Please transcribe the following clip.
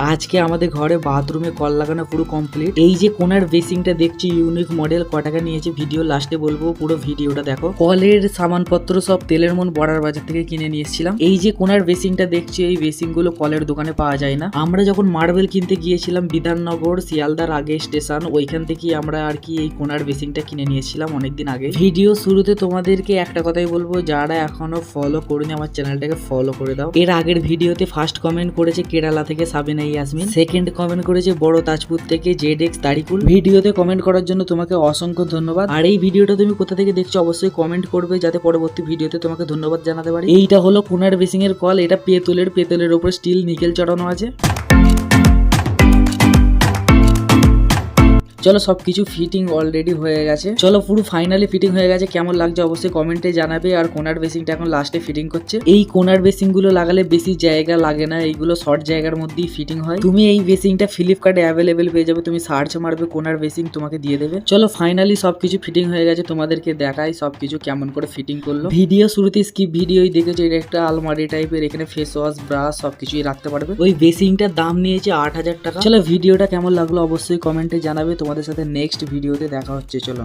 আজকে আমাদের ঘরে বাথরুমে কল লাগানো পুরো কমপ্লিট। এই যে কোনার বেসিংটা দেখছি ইউনিক মডেল, ক টাকা নিয়েছে ভিডিও লাস্টে বলবো, পুরো ভিডিওটা দেখো। কলের সামানপত্র সব তেলের মন বর্ডার বাজার থেকে কিনে নিয়ে এসেছিলাম। এই যে কোনার বেসিংটা দেখছি, এই বেসিং গুলো কলের দোকানে পাওয়া যায় না। আমরা যখন মার্বেল কিনতে গিয়েছিলাম বিধাননগর শিয়ালদার আগে স্টেশন, ওইখান থেকে আমরা আর কি এই কোনার বেসিংটা কিনে নিয়েছিলাম অনেকদিন আগে। ভিডিও শুরুতে তোমাদেরকে একটা কথাই বলবো, যারা এখনো ফলো করেনি আমার চ্যানেলটাকে ফলো করে দাও। এর আগের ভিডিওতে ফার্স্ট কমেন্ট করেছে কেরালা থেকে সাবিনা ইয়াসমিন, সেকেন্ড কমেন্ট করেছে বড় তাজপুর থেকে জেড এক্স তারিকুল। ভিডিওতে কমেন্ট করার জন্য তোমাকে অসংখ্য ধন্যবাদ। আর এই ভিডিওটা তুমি কোথা থেকে দেখছো অবশ্যই কমেন্ট করবে, যাতে পরবর্তী ভিডিওতে তোমাকে ধন্যবাদ জানাতে পারি। এইটা হলো কোনার বেসিং এর কল, এটা পেতলের উপর স্টিল নিকেল চড়ানো আছে। চলো সবকিছু ফিটিং অলরেডি হয়ে গেছে, চলো পুরো ফাইনালি ফিটিং হয়ে গেছে। কেমন লাগছে অবশ্যই কমেন্টে জানাবে। আর কোনার বেসিংটা এখন লাস্টে ফিটিং করছে। এই কোনার বেসিং গুলো লাগালে বেশি জায়গা লাগে না, এইগুলো শর্ট জায়গার মধ্যেই ফিটিং হয়। তুমি এই বেসিংটা ফ্লিপকার্টে অ্যাভেলেবেল পেয়ে যাবে, তুমি সার্চ মারবে কোনার বেসিং, তোমাকে দিয়ে দেবে। চলো ফাইনালি সবকিছু ফিটিং হয়ে গেছে, তোমাদেরকে দেখাই সবকিছু কেমন করে ফিটিং করলো। ভিডিও শুরুতে স্কিপ ভিডিওই দেখেছো, এটা একটা আলমারি টাইপের, এখানে ফেস ওয়াশ ব্রাশ সবকিছুই রাখতে পারবে। ওই বেসিংটার দাম নিয়েছে 8,000 টাকা। চলো ভিডিওটা কেমন লাগলো অবশ্যই কমেন্টে জানাবে। তোমাদের সাথে নেক্সট ভিডিওতে দেখা হচ্ছে, চলো।